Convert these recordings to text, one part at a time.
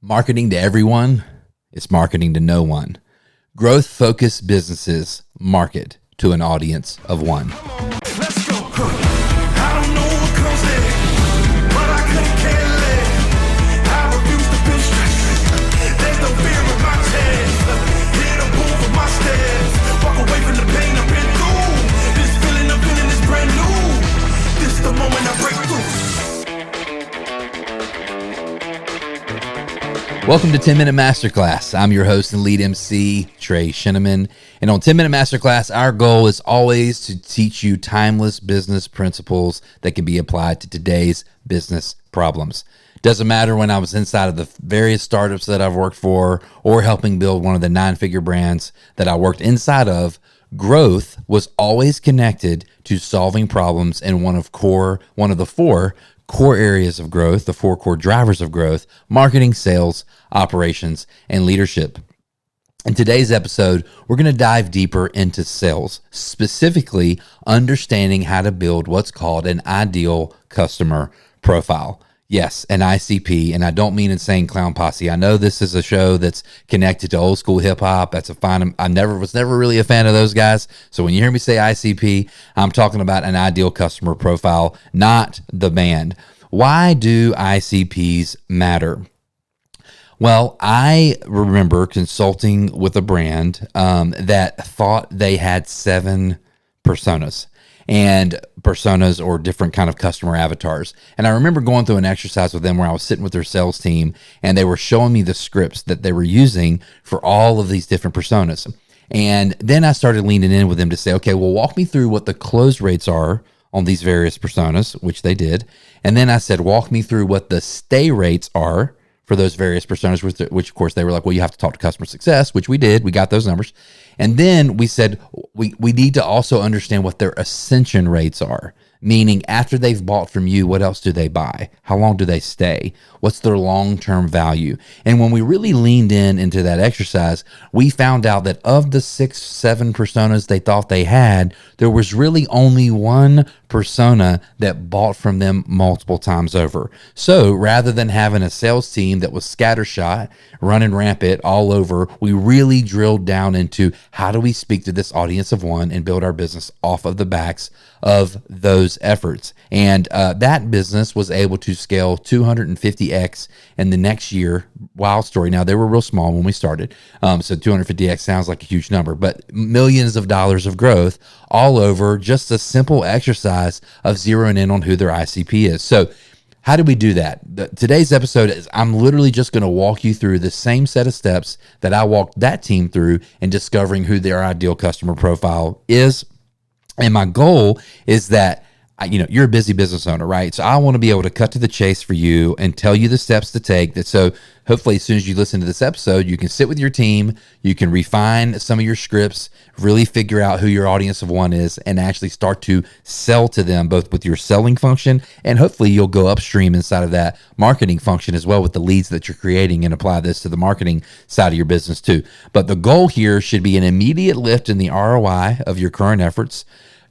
Marketing to everyone is marketing to no one. Growth-focused businesses market to an audience of one. Let's go. I don't know what comes next, but I couldn't care less. I refuse to feel stressed. There's no fear in my chest. Hit a move with my steps. Walk away from the pain I've been through. This feeling I'm feeling is brand new. This is the moment I break through. Welcome to 10-Minute Masterclass. I'm your host and lead MC, Trey Sheneman. And on 10-Minute Masterclass, our goal is always to teach you timeless business principles that can be applied to today's business problems. Doesn't matter when I was inside of the various startups that I've worked for or helping build one of the 9-figure brands that I worked inside of, growth was always connected to solving problems in one of the four core areas of growth, the four core drivers of growth: marketing, sales, operations, and leadership. In today's episode, we're going to dive deeper into sales, specifically understanding how to build what's called an ideal customer profile. Yes, an ICP, and I don't mean Insane Clown Posse. I know this is a show that's connected to old school hip hop. That's a fine. I was never really a fan of those guys. So when you hear me say ICP, I'm talking about an ideal customer profile, not the band. Why do ICPs matter? Well, I remember consulting with a brand that thought they had 7 personas. And personas or different kind of customer avatars. And I remember going through an exercise with them where I was sitting with their sales team and they were showing me the scripts that they were using for all of these different personas. And then I started leaning in with them to say, okay, well, walk me through what the close rates are on these various personas, which they did. And then I said, walk me through what the stay rates are for those various personas, which of course they were like, well, you have to talk to customer success, which we did. We got those numbers. And then we said, we need to also understand what their ascension rates are, meaning after they've bought from you, what else do they buy? How long do they stay? What's their long-term value? And when we really leaned into that exercise, we found out that of the 6-7 personas they thought they had, there was really only one persona that bought from them multiple times over. So rather than having a sales team that was scattershot, running rampant all over, we really drilled down into how do we speak to this audience of one and build our business off of the backs of those efforts. And that business was able to scale 250x in the next year. Wild story. Now, they were real small when we started. So 250x sounds like a huge number, but millions of dollars of growth all over just a simple exercise of zeroing in on who their ICP is. So how do we do that? Today's episode is I'm literally just going to walk you through the same set of steps that I walked that team through in discovering who their ideal customer profile is. And my goal is that, you're a busy business owner, right? So I want to be able to cut to the chase for you and tell you the steps to take. So hopefully as soon as you listen to this episode, you can sit with your team, you can refine some of your scripts, really figure out who your audience of one is, and actually start to sell to them both with your selling function, and hopefully you'll go upstream inside of that marketing function as well with the leads that you're creating and apply this to the marketing side of your business too. But the goal here should be an immediate lift in the ROI of your current efforts.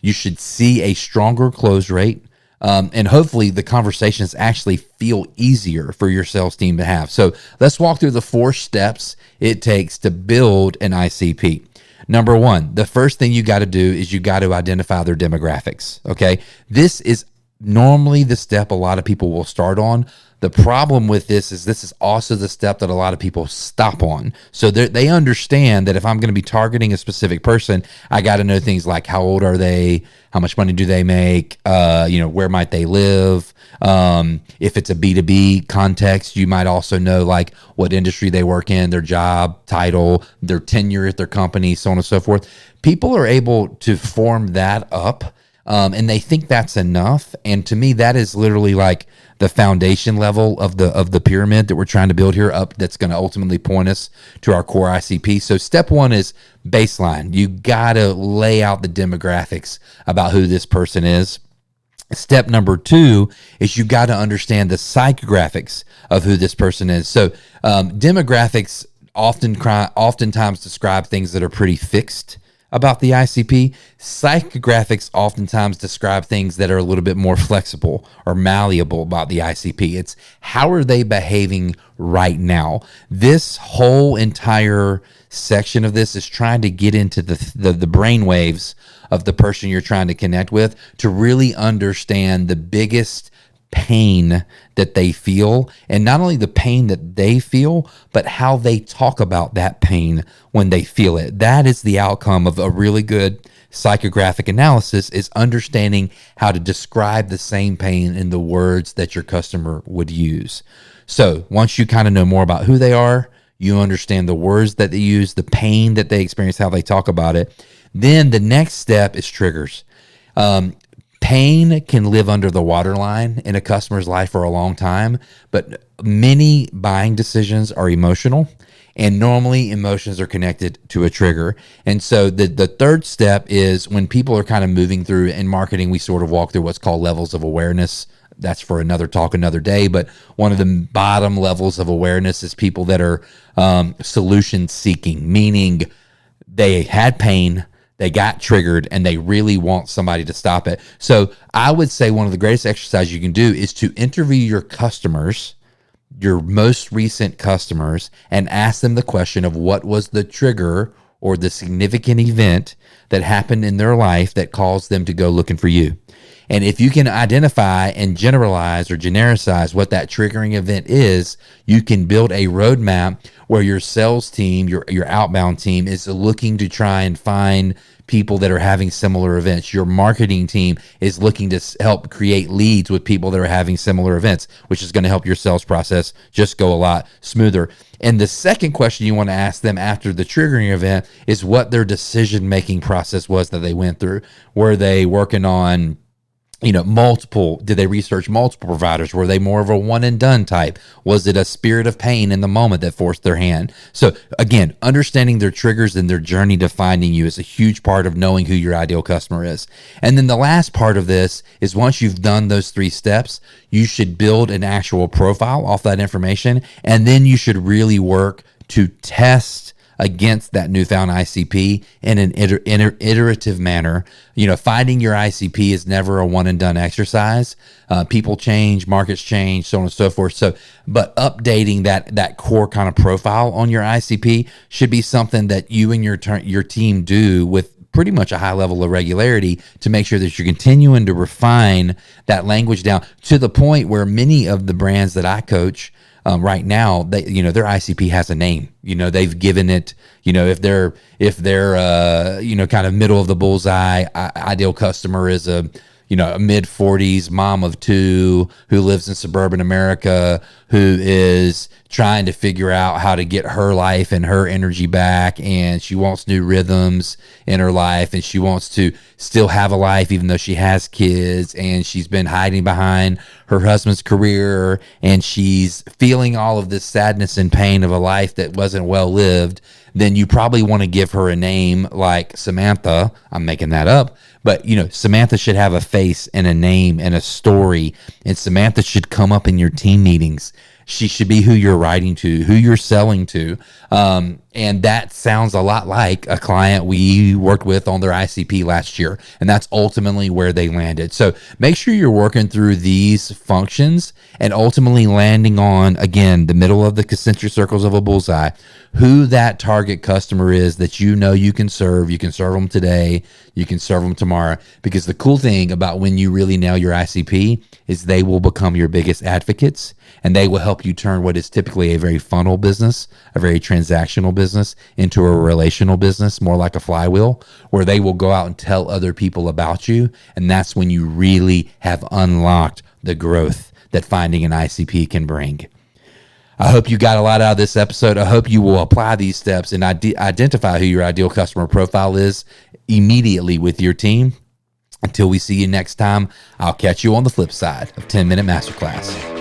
You should see a stronger close rate, and hopefully the conversations actually feel easier for your sales team to have. So let's walk through the 4 steps it takes to build an ICP. Number 1, the first thing you got to do is you got to identify their demographics, okay? This is normally the step a lot of people will start on. The problem with this is also the step that a lot of people stop on. So they understand that if I'm going to be targeting a specific person, I got to know things like how old are they, how much money do they make, where might they live. If it's a B2B context, you might also know like what industry they work in, their job title, their tenure at their company, so on and so forth. People are able to form that up, and they think that's enough. And to me, that is literally like the foundation level of the pyramid that we're trying to build here up, that's going to ultimately point us to our core ICP. So step 1 is baseline. You got to lay out the demographics about who this person is. Step number 2 is you got to understand the psychographics of who this person is. So demographics oftentimes describe things that are pretty fixed. about the ICP. Psychographics oftentimes describe things that are a little bit more flexible or malleable about the ICP. It's how are they behaving right now? This whole entire section of this is trying to get into the brain waves of the person you're trying to connect with to really understand the biggest pain that they feel, and not only the pain that they feel, but how they talk about that pain when they feel it. That is the outcome of a really good psychographic analysis, is understanding how to describe the same pain in the words that your customer would use. So once you kind of know more about who they are, you understand the words that they use, the pain that they experience, how they talk about it, then the next step is triggers. Pain can live under the waterline in a customer's life for a long time, but many buying decisions are emotional, and normally emotions are connected to a trigger. And so the third step is when people are kind of moving through in marketing, we sort of walk through what's called levels of awareness. That's for another talk, another day. But one of the bottom levels of awareness is people that are solution seeking, meaning they had pain, they got triggered, and they really want somebody to stop it. So I would say one of the greatest exercises you can do is to interview your customers, your most recent customers, and ask them the question of what was the trigger or the significant event that happened in their life that caused them to go looking for you. And if you can identify and generalize or genericize what that triggering event is, you can build a roadmap where your sales team, your outbound team, is looking to try and find people that are having similar events. Your marketing team is looking to help create leads with people that are having similar events, which is going to help your sales process just go a lot smoother. And the second question you want to ask them after the triggering event is what their decision-making process was that they went through. Were they working on did they research multiple providers? Were they more of a one and done type? Was it a spirit of pain in the moment that forced their hand? So again, understanding their triggers and their journey to finding you is a huge part of knowing who your ideal customer is. And then the last part of this is once you've done those 3 steps, you should build an actual profile off that information. And then you should really work to test against that newfound ICP in an iterative manner. Finding your ICP is never a one and done exercise. People change, markets change, so on and so forth. But updating that core kind of profile on your ICP should be something that you and your team do with pretty much a high level of regularity to make sure that you're continuing to refine that language down to the point where many of the brands that I coach right now, their ICP has a name. They've given it. If they're kind of middle of the bullseye, ideal customer is a mid-40s mom of 2 who lives in suburban America, who is trying to figure out how to get her life and her energy back, and she wants new rhythms in her life, and she wants to still have a life even though she has kids, and she's been hiding behind her husband's career, and she's feeling all of this sadness and pain of a life that wasn't well lived. Then you probably want to give her a name like Samantha. I'm making that up. But, Samantha should have a face and a name and a story. And Samantha should come up in your team meetings. She should be who you're writing to, who you're selling to. And that sounds a lot like a client we worked with on their ICP last year. And that's ultimately where they landed. So make sure you're working through these functions and ultimately landing on, again, the middle of the concentric circles of a bullseye, who that target customer is that you can serve. You can serve them today. You can serve them tomorrow. Because the cool thing about when you really nail your ICP is they will become your biggest advocates, and they will help you turn what is typically a very funnel business, a very transactional business, into a relational business, more like a flywheel, where they will go out and tell other people about you. And that's when you really have unlocked the growth that finding an ICP can bring. I hope you got a lot out of this episode. I hope you will apply these steps and identify who your ideal customer profile is immediately with your team. Until we see you next time, I'll catch you on the flip side of 10-Minute Masterclass.